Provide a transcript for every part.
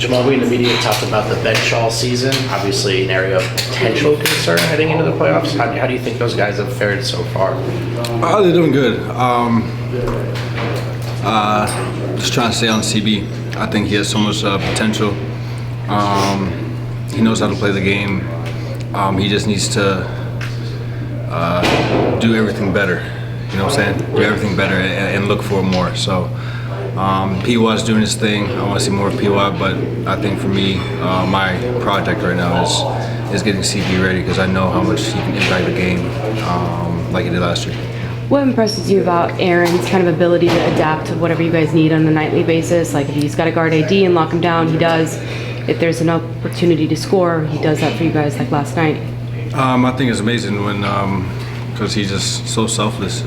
Jamal, we in the media talked about the bench all season, obviously an area of potential concern heading into the playoffs. How do you think those guys have fared so far? They're doing good. Just trying to stay on CB. I think he has so much potential. He knows how to play the game. He just needs to do everything better. You know what I'm saying? Do everything better and look for more. So PY's doing his thing. I want to see more of PY, but I think for me, my project right now is getting CB ready because I know how much he can impact the game like he did last year. What impresses you about Aaron's kind of ability to adapt to whatever you guys need on a nightly basis? Like if he's got to guard AD and lock him down, he does. If there's an opportunity to score, he does that for you guys like last night. I think it's amazing when, because he's just so selfless.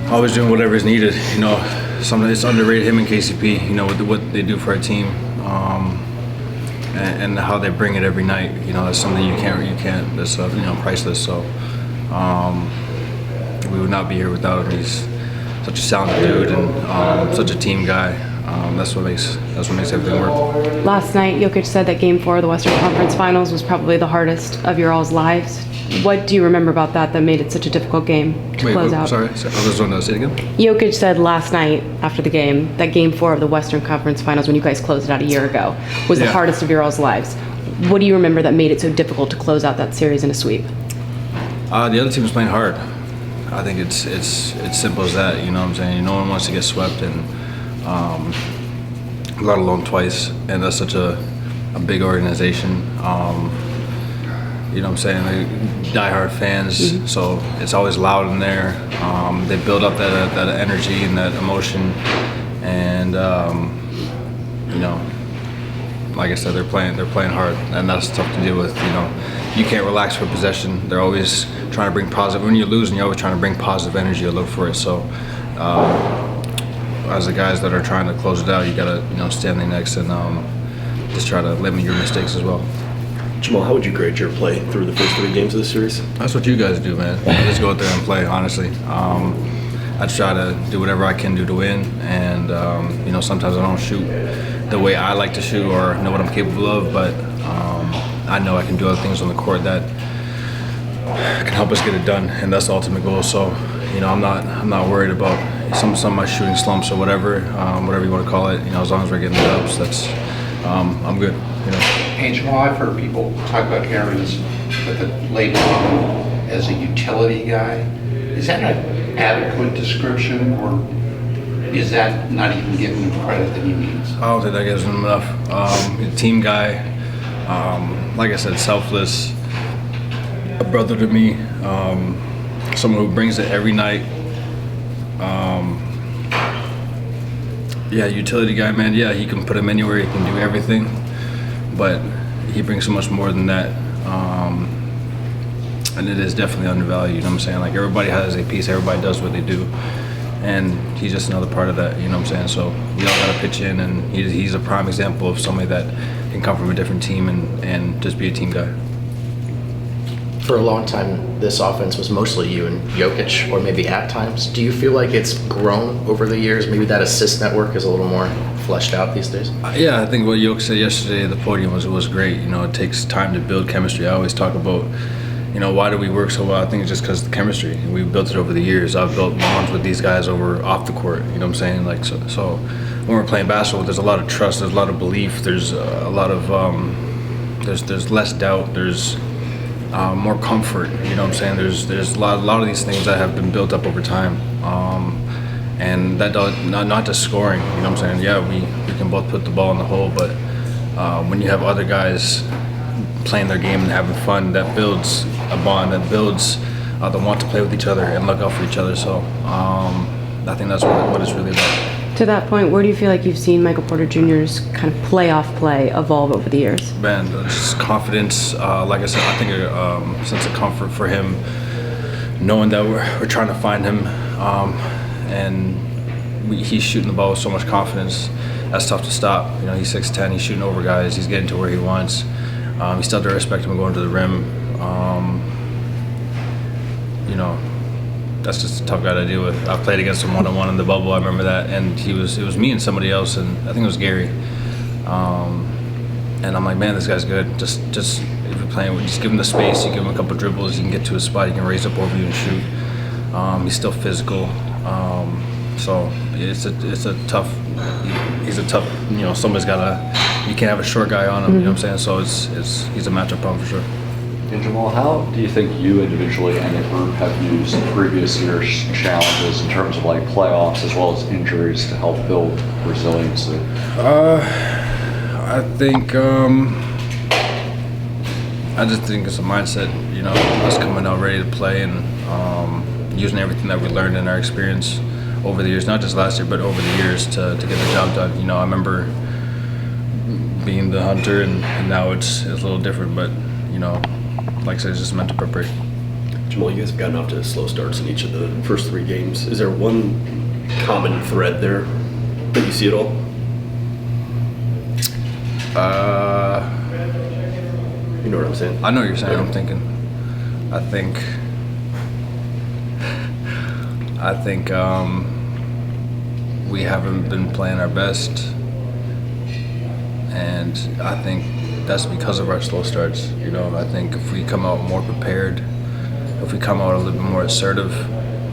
Always doing whatever is needed. You know, sometimes it's underrated him and KCP. You know what they do for our team, and how they bring it every night. You know, that's something you can't. That's priceless. So we would not be here without him. He's such a talented dude and such a team guy. That's what makes everything work. Last night, Jokic said that Game 4 of the Western Conference Finals was probably the hardest of your all's lives. What do you remember about that made it such a difficult game to close out? Sorry, I was going to say it again. Jokic said last night after the game that Game 4 of the Western Conference Finals, when you guys closed it out a year ago, was the hardest of your all's lives. What do you remember that made it so difficult to close out that series in a sweep? The other team was playing hard. I think it's simple as that. You know what I'm saying? No one wants to get swept, and let alone twice. And that's such a big organization. You know what I'm saying? They diehard fans, so it's always loud in there. They build up that energy and that emotion, and you know, like I said, they're playing hard, and that's tough to deal with. You know, you can't relax for possession. They're always trying to bring positive. When you're losing, you're always trying to bring positive energy or look for it. So, as the guys that are trying to close it out, you gotta stand there next and just try to limit your mistakes as well. Jamal, how would you grade your play through the first 3 games of the series? That's what you guys do, man. Just go out there and play, honestly. I try to do whatever I can do to win, and sometimes I don't shoot the way I like to shoot or know what I'm capable of, but I know I can do other things on the court that can help us get it done, and that's the ultimate goal. So, I'm not worried about some of my shooting slumps or whatever you want to call it. As long as we're getting the dubs, that's I'm good. Hey, Jamal, I've heard people talk about Aaron's with the label as a utility guy. Is that an adequate description, or is that not even giving him credit that he needs? I don't think that gives him enough. He's a team guy, like I said, selfless, a brother to me, someone who brings it every night. Utility guy, man. Yeah, he can put him anywhere. He can do everything, but he brings so much more than that. And it is definitely undervalued. You know what I'm saying? Like, everybody has a piece. Everybody does what they do, and he's just another part of that. You know what I'm saying? So we all got to pitch in, and he's a prime example of somebody that can come from a different team and just be a team guy. For a long time, this offense was mostly you and Jokic, or maybe at times. Do you feel like it's grown over the years? Maybe that assist network is a little more fleshed out these days? Yeah, I think what Jokic said yesterday at the podium was great. It takes time to build chemistry. I always talk about, why do we work so well? I think it's just because of the chemistry. We've built it over the years. I've built bonds with these guys off the court. You know what I'm saying? Like, so when we're playing basketball, there's a lot of trust. There's a lot of belief. There's a lot of there's less doubt. There's more comfort, you know what I'm saying? There's a lot of these things that have been built up over time, and that not just scoring, you know what I'm saying? Yeah, we can both put the ball in the hole, but when you have other guys playing their game and having fun, that builds a bond, that builds the want to play with each other and look out for each other. So I think that's what it's really about. To that point, where do you feel like you've seen Michael Porter Jr.'s kind of playoff play evolve over the years? Man, just confidence. Like I said, I think a sense of comfort for him, knowing that we're trying to find him, and he's shooting the ball with so much confidence. That's tough to stop. He's 6'10", he's shooting over guys, he's getting to where he wants. You still have to respect him going to the rim. that's just a tough guy to deal with. I played against him one-on-one in the bubble. I remember that, and it was me and somebody else, and I think it was Gary. And I'm like, man, this guy's good. Just if you're playing with, just give him the space. You give him a couple dribbles, you can get to his spot. You can raise up over you and shoot. He's still physical. So it's a tough. He's a tough. Somebody's gotta. You can't have a short guy on him. You know what I'm saying? So he's a matchup problem for sure. And Jamal, how do you think you individually and the group have used previous year's challenges in terms of like playoffs as well as injuries to help build resiliency? I think I just think it's a mindset. Us coming out ready to play and using everything that we learned in our experience over the years, not just last year, but over the years to get the job done. I remember being the hunter, and now it's a little different, but like I said, it's just mental preparation. Jamal, you guys have gotten off to slow starts in each of the first 3 games. Is there one common thread there that you see at all? You know what I'm saying? I know what you're saying. I'm thinking. I think we haven't been playing our best, and I think that's because of our slow starts. I think if we come out more prepared, if we come out a little bit more assertive,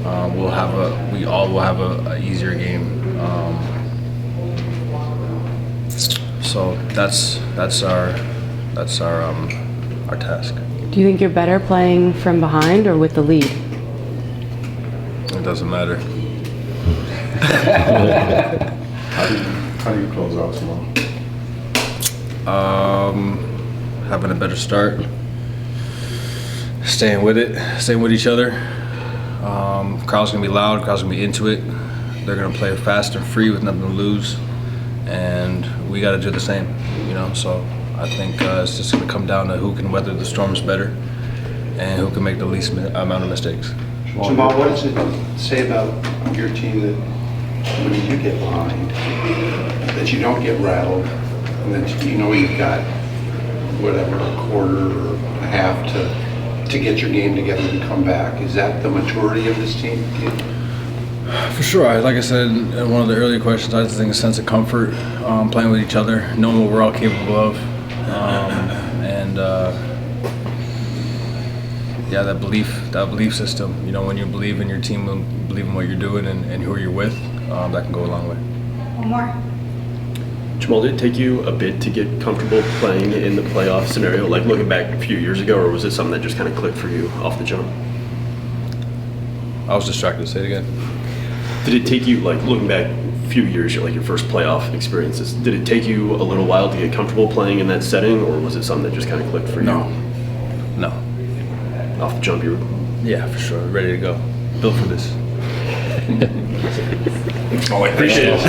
we all will have a easier game. So that's our task. Do you think you're better playing from behind or with the lead? It doesn't matter. How do you close out tomorrow? Having a better start, staying with each other. Crowd's gonna be loud, crowd's gonna be into it. They're gonna play fast and free with nothing to lose, and we gotta do the same, so I think it's just gonna come down to who can weather the storms better and who can make the least amount of mistakes. Jamal, what does it say about your team that when you do get behind, that you don't get rattled, and that you've got whatever, a quarter or a half to get your game together and come back? Is that the maturity of this team? For sure. Like I said in one of the earlier questions, I just think a sense of comfort, playing with each other, knowing what we're all capable of, and that belief system. When you believe in your team, believe in what you're doing and who you're with, that can go a long way. One more. Jamal, did it take you a bit to get comfortable playing in the playoff scenario, like looking back a few years ago, or was it something that just kind of clicked for you off the jump? I was distracted. Say it again. Did it take you, like looking back a few years, like your first playoff experiences, did it take you a little while to get comfortable playing in that setting, or was it something that just kind of clicked for you? No. Off the jump, you were... Yeah, for sure. Ready to go. Built for this. Appreciate it.